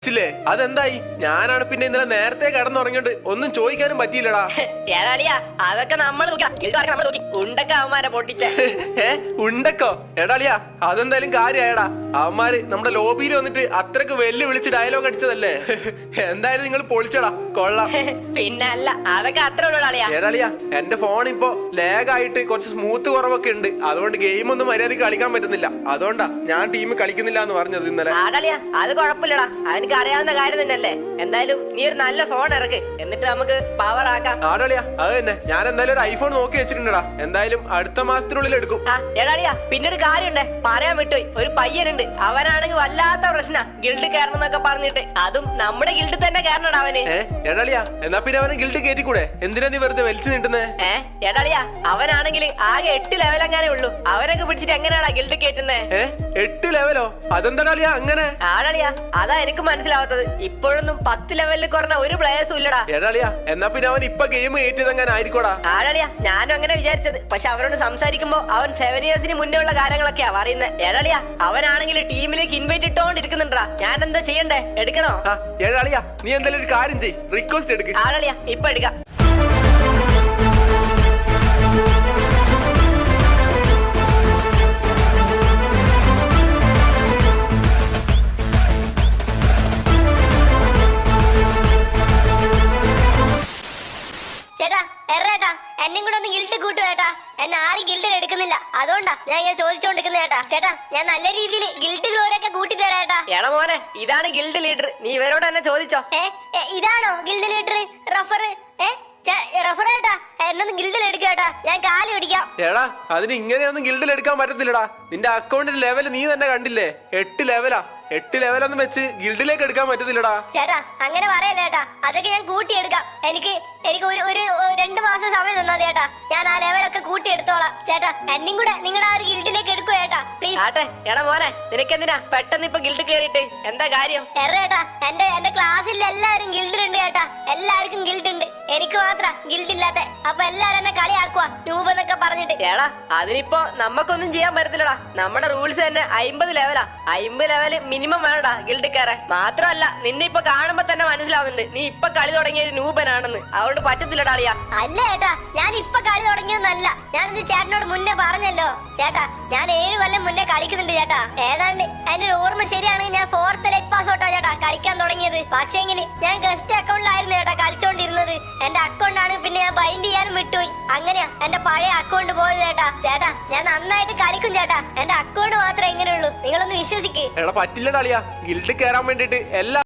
വിളിച്ചില്ലേ? അതെന്തായി? ഞാനാണ് പിന്നെ ഇന്നലെ നേരത്തെ കിടന്നുറങ്ങിയോണ്ട് ഒന്നും ചോദിക്കാനും പറ്റിയില്ലടാ. ഏടാളിയാ അതൊക്കെ നമ്മൾ ഉണ്ടൊക്കെ അവന്മാരെ പൊട്ടിച്ച. ഉണ്ടക്കോ? എടാളിയാ അതെന്തായാലും കാര്യായടാ. അവന്മാര് നമ്മുടെ ലോബിയിൽ വന്നിട്ട് അത്രക്ക് വെല്ലു വിളിച്ച് ഡയലോഗ് അടിച്ചതല്ലേ. എന്തായാലും നിങ്ങൾ പൊളിച്ചടാ, കൊള്ളാം. പിന്നല്ല, അതൊക്കെ അത്ര ഉള്ളൂടാളിയാ. ഏടാളിയാ എന്റെ ഫോൺ ഇപ്പൊ ലാഗായിട്ട് കുറച്ച് സ്മൂത്ത് കുറവൊക്കെ ഉണ്ട്. അതുകൊണ്ട് ഗെയിം ഒന്നും മര്യാദക്ക് കളിക്കാൻ പറ്റുന്നില്ല. അതുകൊണ്ടാ ഞാൻ ടീം കളിക്കുന്നില്ല എന്ന് പറഞ്ഞത് ഇന്നലെ. ആടാളിയാ അത് കുഴപ്പമില്ലടാ, അതെനിക്ക് അറിയാവുന്ന കാര്യം തന്നെയല്ലേ. എന്തായാലും നീ ഒരു നല്ല ഫോൺ ഇറക്ക്, എന്നിട്ട് നമുക്ക് പവർ ആക്കാം. ആടാളിയാ അത് തന്നെ, ഞാൻ എന്തായാലും ഒരു ഐഫോൺ നോക്കി വെച്ചിട്ടുണ്ടടാ. എന്തായാലും അടുത്ത മാസത്തിനുള്ളിൽ എടുക്കും. ഏടാളിയാ പിന്നൊരു കാര്യമുണ്ട്, പറയാൻ വിട്ടുപോയി. ഒരു പയ്യനുണ്ട്, അവനാണെങ്കിൽ വല്ലാത്ത പ്രശ്ന, ഗിൽഡ് കയറണം എന്നൊക്കെ പറഞ്ഞിട്ട്. അതും നമ്മുടെ ഗിൽഡ് തന്നെ കയറണടാ അവന്. ഏടാളിയാ എന്നാ പിന്നെ അവനെ ഗിൽഡ് കയറ്റിക്കൂടെ? എന്തിനാ നീ വെറുതെ വലിച്ചു നീട്ടുന്നേ? ഏടാളിയാ അവനാണെങ്കിൽ ആകെ 8 ലെവൽ അങ്ങനെ ഉള്ളൂ. അവനൊക്കെ പിടിച്ചിട്ട് എങ്ങനെയാടാ ഗിൽഡ് കയറ്റുന്നേ? 8 ലെവലോ? അതെന്താളിയാ അങ്ങനെ? ആടാളിയാ അതാ എനിക്ക് മനസ്സിലാവാത്തത്. ഇപ്പോഴൊന്നും 10 ലെവലിൽ കുറഞ്ഞ ഒരു പ്ലേയേഴ്സും ഇല്ലടാ. ഏടാളിയാ എന്നാ പിന്നെ അവൻ ഇപ്പൊ ഗെയിം കയറ്റിയതെങ്ങനെ ആയിരിക്കോടാ? ആടാളിയാ ഞാനും അങ്ങനെ വിചാരിച്ചത്. പക്ഷെ അവനോട് സംസാരിക്കുമ്പോ അവൻ 7 ഇയേഴ്സിന് മുന്നേ ഉള്ള കാര്യങ്ങളൊക്കെയാ പറയുന്നത്. ഏടാളിയാ അവനാണെങ്കിൽ ടീമിലേക്ക് ഇൻവൈറ്റ് ഇട്ടോണ്ടിരിക്കുന്നുണ്ടാ. ഞാൻ എന്താ ചെയ്യണ്ടേ? എടുക്കണോ? ഏടാളിയാ നീ എന്തായാലും ഒരു കാര്യം ചെയ്യ്, റിക്വസ്റ്റ് എടുക്ക്. ആടാളിയാ ഇപ്പൊ എടുക്കാം. ചേട്ടാ എറേട്ടാ എന്നെ കൂടെ ഒന്ന് ഗിൽഡ് കൂട്ടു ചേട്ടാ. എന്നെ ആരും ഗിൽഡിൽ എടുക്കുന്നില്ല, അതുകൊണ്ടാ ഞാൻ ഇങ്ങനെ ചോദിച്ചോണ്ടിരിക്കുന്നത് ചേട്ടാ. ചേട്ടാ ഞാൻ നല്ല രീതിയിൽ ഗിൽഡ് ഗ്ലോരൊക്കെ കൂട്ടി തരാട്ടാ. എടാ മോനെ ഇതാണ് ഗിൽഡ് ലീഡർ, നീ ഇവരോട് തന്നെ ചോദിച്ചോ. ഇതാണോ ഗിൽഡ് ലീഡർ? റഫർ റഫറേട്ടാ എന്നൊന്ന് ഗിൽഡിൽ എടുക്കേട്ടാ, ഞാൻ കാല് പിടിക്കാം. എടാ അതിന് ഇങ്ങനെയൊന്നും ഗിൽഡിൽ എടുക്കാൻ പറ്റത്തില്ലടാ. നിന്റെ അക്കൗണ്ടിന്റെ ലെവൽ നീ തന്നെ കണ്ടില്ലേ? 8 ലെവലാ. 8 ലെവലൊന്നും വെച്ച് ഗിൽഡിലേക്ക് എടുക്കാൻ പറ്റത്തില്ലടാ. ചേട്ടാ അങ്ങനെ പറയല്ലേ ചേട്ടാ, അതൊക്കെ ഞാൻ കൂട്ടിയെടുക്കാം. എനിക്ക് ഒരു 2 മാസം സമയം തന്നാ ചേട്ടാ, ഞാൻ ആ ലെവലൊക്കെ കൂട്ടിയെടുത്തോളാം. ചേട്ടാ എന്നും കൂടെ നിങ്ങളുടെ ആ ഒരു ഗിൽഡിലേക്ക് എടുക്കോ ചേട്ടാ പ്ലീസ്. ആട്ടെ എടാ മോനെ നിനക്കെന്തിനാ പെട്ടെന്ന് ഇപ്പൊ ഗിൽഡ് കേറിയിട്ട്? എന്താ കാര്യം? ചേട്ടാ എന്റെ ക്ലാസ്സിൽ എല്ലാരും ഗിൽഡിലുണ്ട് ചേട്ടാ, എല്ലാവർക്കും ഗിൽഡ് ഉണ്ട്, എനിക്ക് മാത്രം ഗിൽഡ് ഇല്ലാത്ത. അപ്പൊ എല്ലാരും എന്നെ കളിയാക്കുക നൂബ് എന്നൊക്കെ പറഞ്ഞിട്ട്. എടാ അതിനിപ്പോ നമുക്കൊന്നും ചെയ്യാൻ പറ്റത്തില്ലടാ. നമ്മുടെ റൂൾസ് തന്നെ 50 ലെവലാ. 50 ലെവല് മിനിമം വേണടാ ഗിൽഡ് കയറാൻ. മാത്രമല്ല നിന്നെ ഇപ്പൊ കാണുമ്പോ തന്നെ മനസ്സിലാവുന്നുണ്ട് നീ ഇപ്പൊ കളി തുടങ്ങിയ ഒരു നൂബനാണെന്ന്. അതുകൊണ്ട് പറ്റത്തില്ലടാ അളിയാ. അല്ല ചേട്ടാ ഞാൻ ഇപ്പൊ കളി തുടങ്ങിയൊന്നല്ല, ഞാനിത് ചേട്ടനോട് മുന്നേ പറഞ്ഞല്ലോ ചേട്ടാ. ഞാൻ 7 കൊല്ലം മുന്നേ കളിക്കുന്നുണ്ട് ചേട്ടാ. ഏതാണ്ട് എന്റെ ഒരു ഓർമ്മ ശരിയാണെങ്കിൽ ഞാൻ 4th ലെറ്റ് പാസ് ഔട്ടാ ചേട്ടാ കളിക്കാൻ തുടങ്ങിയത്. പക്ഷേങ്കിൽ ഞാൻ ഗസ്റ്റ് അക്കൗണ്ടിലായിരുന്നു ചേട്ടാ കളിച്ചോണ്ടിരുന്നത്. എന്റെ അക്കൗണ്ടാണ് പിന്നെ ഞാൻ ബൈൻഡ് ചെയ്യാനും വിട്ടുപോയി. അങ്ങനെയാ എന്റെ പഴയ അക്കൗണ്ട് പോയത് ചേട്ടാ. ചേട്ടാ ഞാൻ നന്നായിട്ട് കളിക്കും ചേട്ടാ, എന്റെ അക്കൗണ്ട് മാത്രമേ ഇങ്ങനെയുള്ളൂ, നിങ്ങളൊന്ന് വിശ്വസിക്ക്. എടാ പറ്റില്ലടാ അളിയാ, ഗിൽഡ് കയറാൻ വേണ്ടിട്ട് എല്ലാ